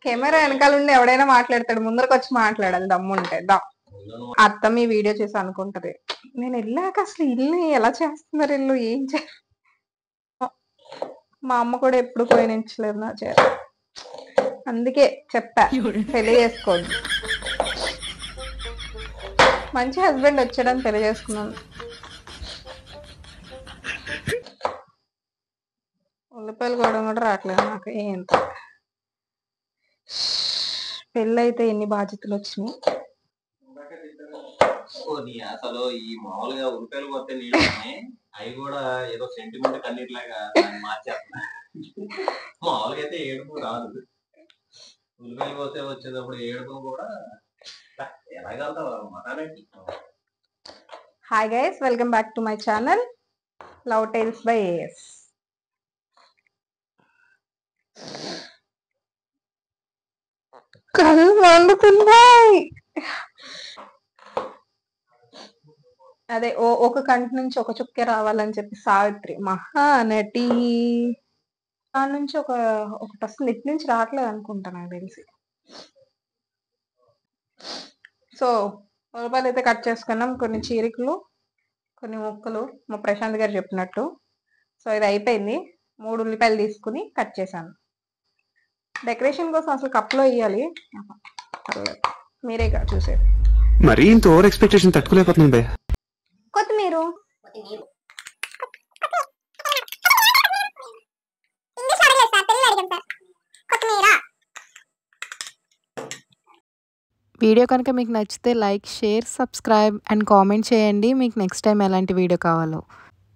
Camera వెనకాల ఉండి ఎవడైనా మాట్లాడతాడు, ముందరకు వచ్చి మాట్లాడాలి దమ్ముంటే. అత్త మీ వీడియో చేసి అనుకుంటది, నేను వెళ్ళాక అసలు ఇల్లు ఎలా చేస్తున్నారు, ఇల్లు ఏం చే మా అమ్మ కూడా ఎప్పుడు పోయినించలేదు నా చేత. అందుకే చెప్పా పెళ్లి చేసుకోండి, మంచి హస్బెండ్ వచ్చాడని పెళ్లి చేసుకున్నాను. ఉల్లిపాయలు కూడా రావట్లేదు నాకు. ఏంటో పెళ్ళైతే ఎన్ని బాధ్యతలు వచ్చినాయి. అసలు ఈ మామూలుగా ఉల్లిపాయలు కొత్త నీళ్ళు అవి కూడా ఏదో సెంటిమెంట్ కన్నీటిలాగా మార్చేస్తున్నా. మామూలుగా అయితే ఏడుపు రాదు, ఉల్లిపాయలు పోతే వచ్చేటప్పుడు ఏడుపు కూడా ఎలాగలుగుతావు మతానికి. Hi guys, welcome back to my channel love tiles by AS. కళ్ళు మండుతున్నాయి. అదే ఒక కంటి నుంచి ఒక చుక్కే రావాలని చెప్పి సావిత్రి మహానటి దాని నుంచి ఒకటి వస్తుంది, ఇటు నుంచి రావట్లేదు అనుకుంటా నాకు తెలిసి. సో ఉల్లిపాయలు అయితే కట్ చేసుకున్నాం, కొన్ని చీరికలు కొన్ని ముక్కలు మా ప్రశాంత్ గారు చెప్పినట్టు. సో ఇది అయిపోయింది. 3 ఉల్లిపాయలు తీసుకుని కట్ చేశాను. డెకరేషన్ కోసం అసలు కప్లో వేయాలి, మీరేగా చూసేది. మరి ఇంత ఓవర్ ఎక్స్పెక్టేషన్ తట్టుకోలేకపోతున్నాను బే. కొత్తిమీర వీడియో కనుక మీకు నచ్చితే like, share, subscribe and comment చేయండి. మీకు నెక్స్ట్ టైం ఎలాంటి వీడియో కావాలో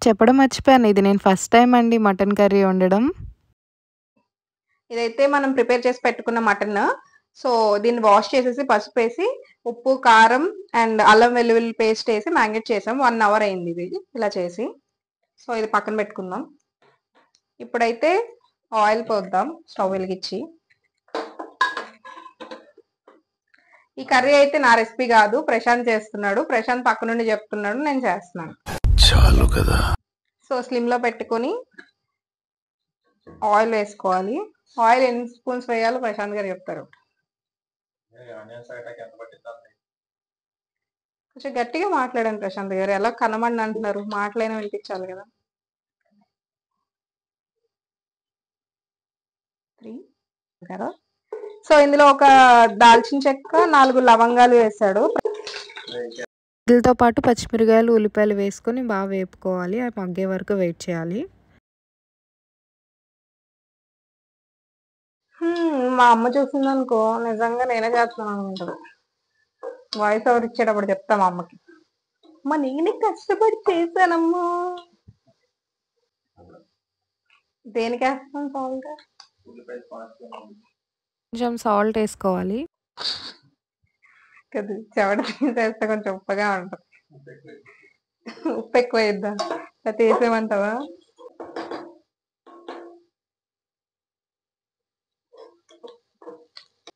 చెప్పడం మర్చిపోయాను. ఇది నేను ఫస్ట్ టైం అండి మటన్ కర్రీ వండడం. ఇదైతే మనం ప్రిపేర్ చేసి పెట్టుకున్న మటన్. సో దీన్ని వాష్ చేసేసి పసుపు వేసి ఉప్పు, కారం అండ్ అల్లం వెల్లుల్లి పేస్ట్ వేసి మ్యారినేట్ చేసాం. 1 అవర్ అయింది ఇది ఇలా చేసి. సో ఇది పక్కన పెట్టుకుందాం. ఇప్పుడైతే ఆయిల్ పోద్దాం స్టవ్ వెలిగించి. ఈ కర్రీ అయితే నా రెసిపీ కాదు, ప్రశాంత్ చేస్తున్నాడు. ప్రశాంత్ పక్క నుండి చెప్తున్నాడు, నేను చేస్తున్నాను. చాలు కదా. సో స్లిమ్ లో పెట్టుకొని ఆయిల్ వేసుకోవాలి. ఆయిల్ ఎన్ని స్పూన్స్ వేయాలో ప్రశాంత్ గారు చెప్తారు. కొంచెం గట్టిగా మాట్లాడండి ప్రశాంత్ గారు, ఎలా కనమండి అంటున్నారు, మాటలైనా వినిపించాలి కదా. 3 సో ఇందులో ఒక దాల్చిన చెక్క, 4 లవంగాలు వేసాడు. వీటితో పాటు పచ్చిమిరకాయలు, ఉల్లిపాయలు వేసుకొని బాగా వేపుకోవాలి. అవి మగ్గే వరకు వెయిట్ చేయాలి. మా అమ్మ చూసిందనుకో నిజంగా నేనే చేస్తున్నాను అనుకుంటుంది. వాయిస్ ఓవర్ ఇచ్చేటప్పుడు చెప్తా మా అమ్మకి, అమ్మ నేనే కష్టపడి చేశానమ్మా. దేనికి వేస్తాం సాల్ట్? కొంచెం సాల్ట్ వేసుకోవాలి. కదా చెవడ తీసేస్తే కొంచెం ఉప్పగా ఉంటుంది. ఉప్పు ఎక్కువ వేద్దాం, అది వేసేమంటావా?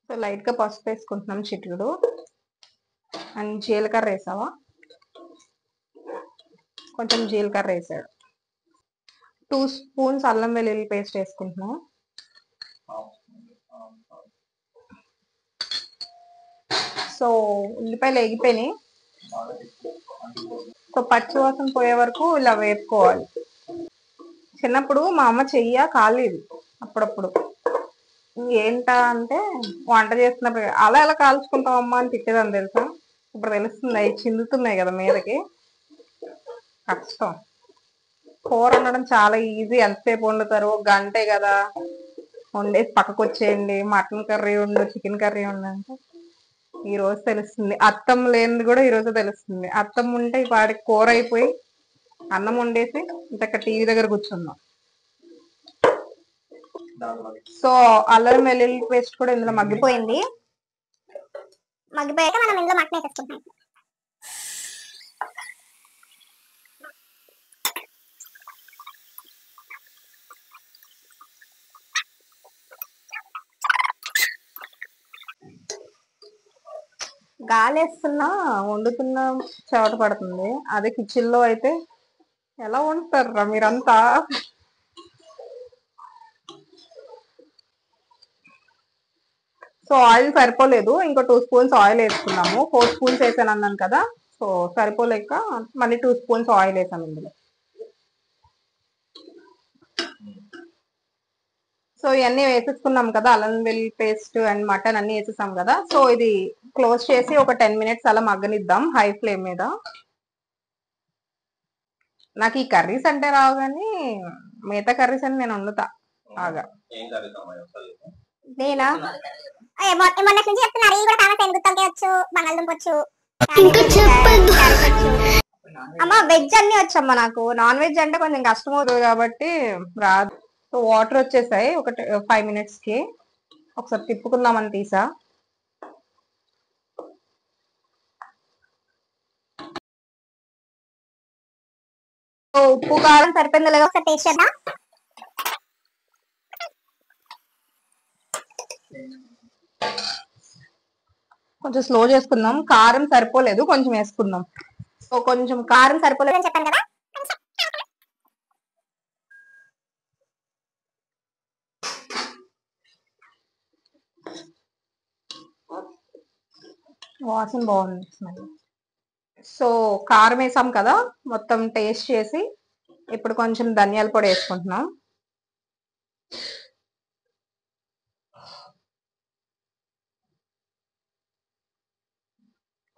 సో లైట్ గా పసుపు వేసుకుంటున్నాం, చిటికెడు. అండ్ జీలకర్ర వేసావా? కొంచెం జీలకర్ర వేసాడు. 2 స్పూన్స్ అల్లం వెల్లుల్లి పేస్ట్ వేసుకుంటున్నాం. సో ఉల్లిపాయలు వేగిపోయినాయి. సో పచ్చి వాసన పోయే వరకు ఇలా వేపుకోవాలి. చిన్నప్పుడు మా అమ్మ చెయ్య కాలేదు అప్పుడప్పుడు. ఏంటా అంటే వంట చేస్తున్నప్పుడు అలా ఎలా కాల్చుకుంటాం అమ్మ అని తిట్టేదని తెలుసా. ఇప్పుడు తెలుస్తుంది, అవి చిందుతున్నాయి కదా మీదకి. కష్టం. కూర వండడం చాలా ఈజీ, ఎంతసేపు వండుతారు, 1 గంటే కదా, వండేసి పక్కకు వచ్చేయండి, మటన్ కర్రీ ఉండు, చికెన్ కర్రీ ఉండు అంటే ఈ రోజు తెలుస్తుంది. అత్తమ్మ లేనిది కూడా ఈ రోజు తెలుస్తుంది. అత్తమ్మ ఉంటే ఈ పాటికి కూర అయిపోయి అన్నం వండేసి ఇంతక టీవీ దగ్గర కూర్చున్నాం. సో అల్లం వెల్లుల్లి పేస్ట్ కూడా ఇందులో మగ్గిపోయింది. మగ్గిపోయాక మనం ఇందులో మటన్ వేసేసుకుంటాం. గాలేస్తున్నా వండుతున్నా చెమట పడుతుంది. అదే కిచెన్ లో అయితే ఎలా వండుతారా మీరంతా? సో ఆయిల్ సరిపోలేదు, ఇంకో 2 స్పూన్స్ ఆయిల్ వేసుకున్నాము. 4 స్పూన్స్ వేసాను అన్నాను కదా, సో సరిపోలేక మళ్ళీ 2 స్పూన్స్ ఆయిల్ వేసాను ఇందులో. సో ఇవన్నీ వేసేసుకున్నాం కదా, అల్లం వెల్లుల్లి పేస్ట్ అండ్ మటన్ అన్ని వేసేసాం కదా. సో ఇది క్లోజ్ చేసి ఒక 10 మినిట్స్ అలా మగ్గనిద్దాం హై ఫ్లేమ్ మీద. నాకు ఈ కర్రీస్ అంటే రావు కానీ మిగతా కర్రీస్ అని నేను వండుతా బాగా. ఏం కలుగుతామా అసలు? నేనా మొన్న నుంచి చెప్తున్నారు ఈ కూడా కావాలి, గుత్తొంకాయ వచ్చు, బంగాళదుంప వచ్చు, అమ్మ వెజ్ అన్ని వచ్చమ్మా. నాకు నాన్ వెజ్ అంటే కొంచెం కష్టం అవుతుంది కాబట్టి రాదు. సో వాటర్ వచ్చేసాయి ఒక 5 మినిట్స్ కి. ఒకసారి తిప్పుకుందామని తీసా. ఉప్పు కారం సరిపోయింది లేదా ఒకసారి టేస్ట్ చేద్దాం. కొంచెం స్లో చేసుకుందాం. కారం సరిపోలేదు, కొంచెం వేసుకుందాం. సో కొంచెం కారం సరిపోలేదు అని చెప్పాను కదా. వాసన బాగుంది, స్మెల్. సో కారం వేసాం కదా, మొత్తం టేస్ట్ చేసి ఇప్పుడు కొంచెం ధనియాల పొడి వేసుకుంటున్నాం.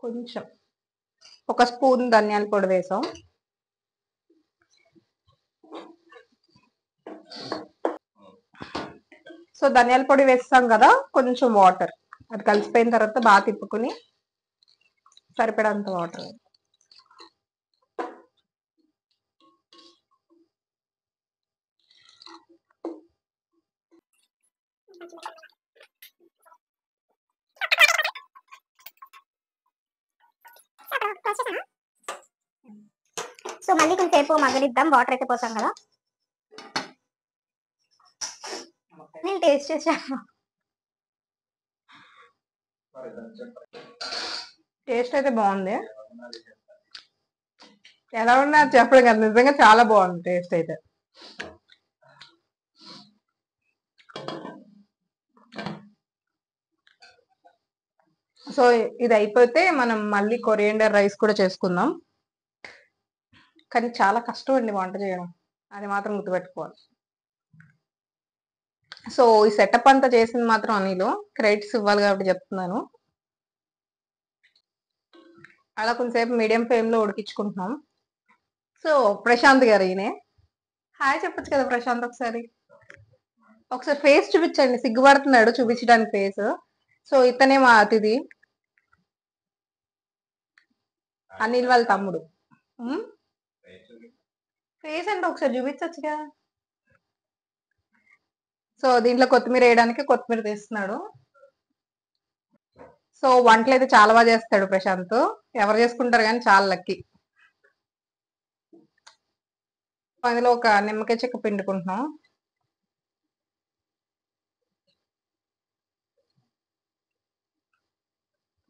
కొంచెం 1 స్పూన్ ధనియాల పొడి వేసాం. సో ధనియాల పొడి వేస్తాం కదా, కొంచెం వాటర్, అది కలిసిపోయిన తర్వాత బాగా తిప్పుకుని సరిపడంత వాటర్. సో మళ్ళీ కొంచెంసేపు మగ్గనిద్దాం. వాటర్ అయితే పోసాం కదా. నేను టేస్ట్ చేశాను, టేస్ట్ అయితే బాగుంది. ఎలా ఉన్నా చెప్పడం కదా, నిజంగా చాలా బాగుంది టేస్ట్ అయితే. సో ఇది అయిపోతే మనం మళ్ళీ కొరియండర్ రైస్ కూడా చేసుకుందాం. కానీ చాలా కష్టం అండి వంట చేయడం, అది మాత్రం గుర్తుపెట్టుకోవాలి. సో ఈ సెటప్ అంతా చేసింది మాత్రం అనిలు, క్రెడిట్స్ ఇవ్వాలి కాబట్టి చెప్తున్నాను. అలా కొంతసేపు మీడియం ఫ్లేమ్ లో ఉడికించుకుంటున్నాం. సో ప్రశాంత్ గారు ఈయనే. హాయ్ చెప్పొచ్చు కదా ప్రశాంత్, ఒకసారి ఫేస్ చూపించండి. సిగ్గుపడుతున్నాడు చూపించడానికి ఫేస్. సో ఇతనే మా అతిథి, అనిల్ వాళ్ళ తమ్ముడు. ఫేస్ అంటే ఒకసారి చూపించచ్చుగా. సో దీంట్లో కొత్తిమీర వేయడానికి కొత్తిమీర తీస్తున్నాడు. సో వంటలు అయితే చాలా బాగా చేస్తాడు ప్రశాంత్, ఎవరు చేసుకుంటారు కానీ చాలా లక్కీ. అందులో ఒక నిమ్మకాయ చెక్క పిండుకుంటున్నాం.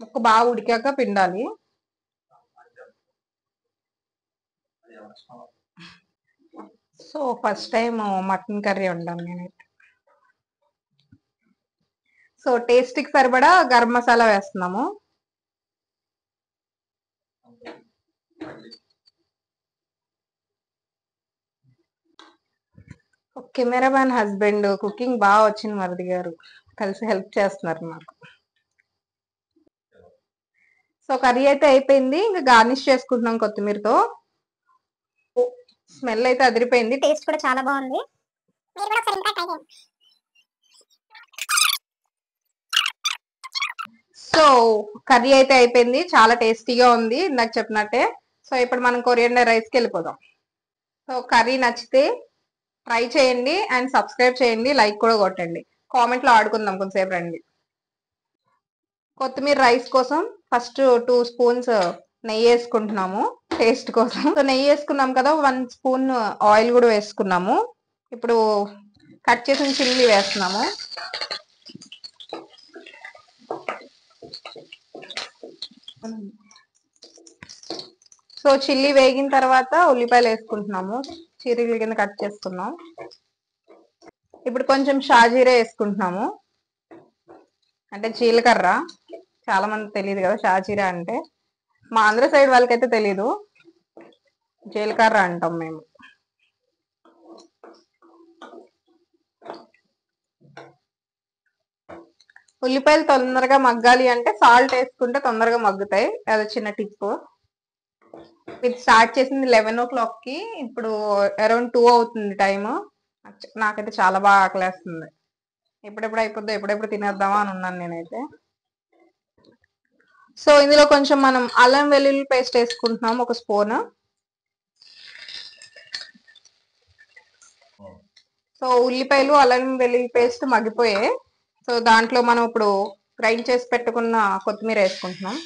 ముక్క బాగా ఉడికాక పిండాలి. So first time mutton curry వండాను నేనైతే. సో టేస్ట్కి సరిపడా గరం మసాలా వేస్తున్నాము. కెమెరామ్యాన్ హస్బెండ్ కుకింగ్ బాగా వచ్చింది, మరిది గారు కలిసి హెల్ప్ చేస్తున్నారు నాకు. సో కర్రీ అయితే అయిపోయింది, ఇంకా గార్నిష్ చేసుకుంటున్నాం కొత్తిమీరతో. స్మెల్ అయితే అదిరిపోయింది, టేస్ట్ కూడా చాలా బాగుంది. మీరు కూడా ఒకసారి ఇంట్లో ట్రై చేయండి. సో కర్రీ అయితే అయిపోయింది, చాలా టేస్టీగా ఉంది ఇందాక చెప్పినట్టే. సో ఇప్పుడు మనం కొరియండర్ రైస్కి వెళ్ళిపోదాం. సో కర్రీ నచ్చితే ట్రై చేయండి అండ్ సబ్స్క్రైబ్ చేయండి, లైక్ కూడా కొట్టండి. కామెంట్లో ఆడుకుందాం కొంతసేపు రండి. కొత్తిమీర రైస్ కోసం ఫస్ట్ 2 స్పూన్స్ నెయ్యి వేసుకుంటున్నాము టేస్ట్ కోసం. సో నెయ్యి వేసుకున్నాం కదా, 1 స్పూన్ ఆయిల్ కూడా వేసుకున్నాము. ఇప్పుడు కట్ చేసిన చిల్లీ వేస్తున్నాము. సో చిల్లీ వేగిన తర్వాత ఉల్లిపాయలు వేసుకుంటున్నాము, చీరల కింద కట్ చేసుకున్నాం. ఇప్పుడు కొంచెం షాజీరా వేసుకుంటున్నాము అంటే జీలకర్ర. చాలా మంది తెలియదు కదా షాజీరా అంటే. మా ఆంధ్ర సైడ్ వాళ్ళకైతే తెలీదు, జీలకర్ర అంటాం మేము. ఉల్లిపాయలు తొందరగా మగ్గాలి అంటే సాల్ట్ వేసుకుంటే తొందరగా మగ్గుతాయి. అది చిన్న టిప్. ఇది స్టార్ట్ చేసింది 11 o'clock కి, ఇప్పుడు అరౌండ్ 2 అవుతుంది టైం. నాకైతే చాలా బాగా ఆకలేస్తుంది. ఎప్పుడెప్పుడు అయిపోద్దో, ఎప్పుడెప్పుడు తినేద్దామా అని ఉన్నాను నేనైతే. సో ఇందులో కొంచెం మనం అల్లం వెల్లుల్లి పేస్ట్ వేసుకుంటున్నాం, ఒక స్పూన్. సో ఉల్లిపాయలు అల్లం వెల్లుల్లి పేస్ట్ మగ్గిపోయాయి. సో దాంట్లో మనం ఇప్పుడు గ్రైండ్ చేసి పెట్టుకున్న కొత్తిమీర వేసుకుంటున్నాం.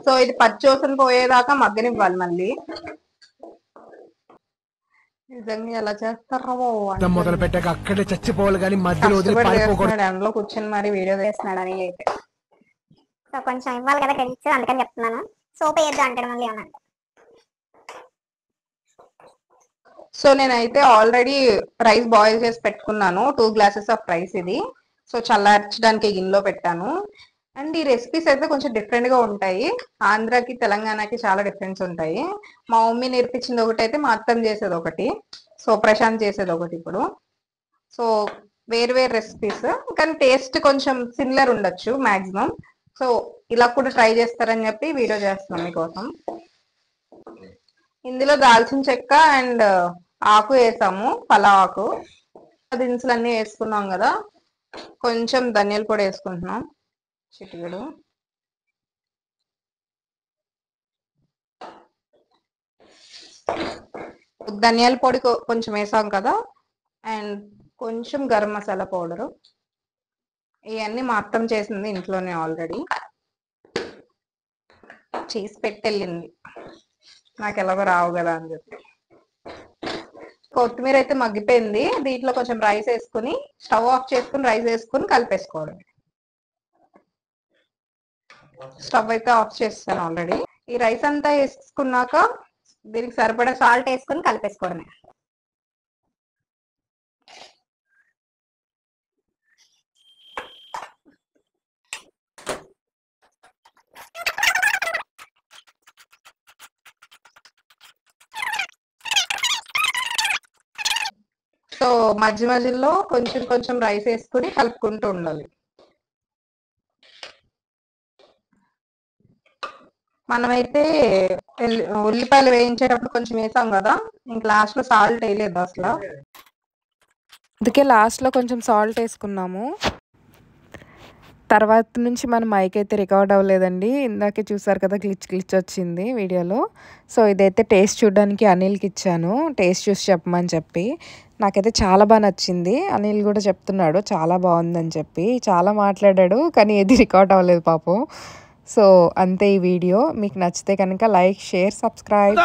సో ఇది పచ్చివాసన పోయేదాకా మగ్గనివ్వాలి. మళ్ళీ నిజంగా ఎలా చేస్తారో మొదలు పెట్టాక అక్కడే చచ్చిపోవాలి కానీ మధ్యలో ఎండలో కూర్చొని మరి వీడియో చేస్తున్నాడు అని అయితే. సో కొంచెం ఇవ్వాలి కదా క్రెడిట్స్, అందుకని చెప్తున్నాను. సోప్ వేయద్దు అంటాడు మళ్ళీ అన్నాడు. సో నేనైతే ఆల్రెడీ రైస్ బాయిల్ చేసి పెట్టుకున్నాను, 2 glasses ఆఫ్ రైస్ ఇది. సో చల్లార్చడానికి గిన్నెలో పెట్టాను. అండ్ ఈ రెసిపీస్ అయితే కొంచెం డిఫరెంట్ గా ఉంటాయి. ఆంధ్రాకి తెలంగాణకి చాలా డిఫరెన్స్ ఉంటాయి. మా మమ్మీ నేర్పించింది ఒకటి అయితే, మా అత్తమ్మ చేసేది ఒకటి, సో ప్రశాంత్ చేసేది ఒకటి. ఇప్పుడు సో వేరు వేరు రెసిపీస్, కానీ టేస్ట్ కొంచెం సిమిలర్ ఉండొచ్చు మాక్సిమం. సో ఇలా కూడా ట్రై చేస్తారని చెప్పి వీడియో చేస్తున్నాం మీకోసం. ఇందులో దాల్చిన చెక్క అండ్ ఆకు వేసాము, పలావ్ ఆకు. దినుసులు అన్ని వేసుకున్నాం కదా. కొంచెం ధనియాల పొడి వేసుకుంటున్నాం, చిటికెడు. ధనియాల పొడి కొంచెం వేసాం కదా. అండ్ కొంచెం గరం మసాలా పౌడరు. ఇవన్నీ మా అత్తమ్మ చేసింది ఇంట్లోనే, ఆల్రెడీ చేసి పెట్టెళ్ళింది, నాకు ఎలాగో రావు కదా అని చెప్పి. కొత్తిమీర అయితే మగ్గిపోయింది. దీంట్లో కొంచెం రైస్ వేసుకుని, స్టవ్ ఆఫ్ చేసుకుని రైస్ వేసుకుని కలిపేసుకోవడం. స్టవ్ అయితే ఆఫ్ చేస్తాను ఆల్రెడీ. ఈ రైస్ అంతా వేసుకున్నాక దీనికి సరిపడా సాల్ట్ వేసుకుని కలిపేసుకోవడమే. సో మధ్య మధ్యలో కొంచెం కొంచెం రైస్ వేసుకుని కలుపుకుంటూ ఉండాలి. మనమైతే ఉల్లిపాయలు వేయించేటప్పుడు కొంచెం వేసాం కదా, ఇంక లాస్ట్ లో సాల్ట్ వేయలేదు అసలు. అందుకే లాస్ట్లో కొంచెం సాల్ట్ వేసుకున్నాము. తర్వాత నుంచి మన మైక్ అయితే రికార్డ్ అవ్వలేదండి. ఇందాకే చూసారు కదా, గ్లిచ్ వచ్చింది వీడియోలో. సో ఇదైతే టేస్ట్ చూడడానికి అనిల్కి ఇచ్చాను, టేస్ట్ చూసి చెప్పమని చెప్పి. నాకైతే చాలా బాగా నచ్చింది. అనిల్ కూడా చెప్తున్నాడు చాలా బాగుందని చెప్పి. చాలా మాట్లాడాడు, కానీ ఏది రికార్డ్ అవ్వలేదు పాపం. సో అంతే ఈ వీడియో. మీకు నచ్చితే కనుక లైక్, షేర్, సబ్స్క్రైబ్.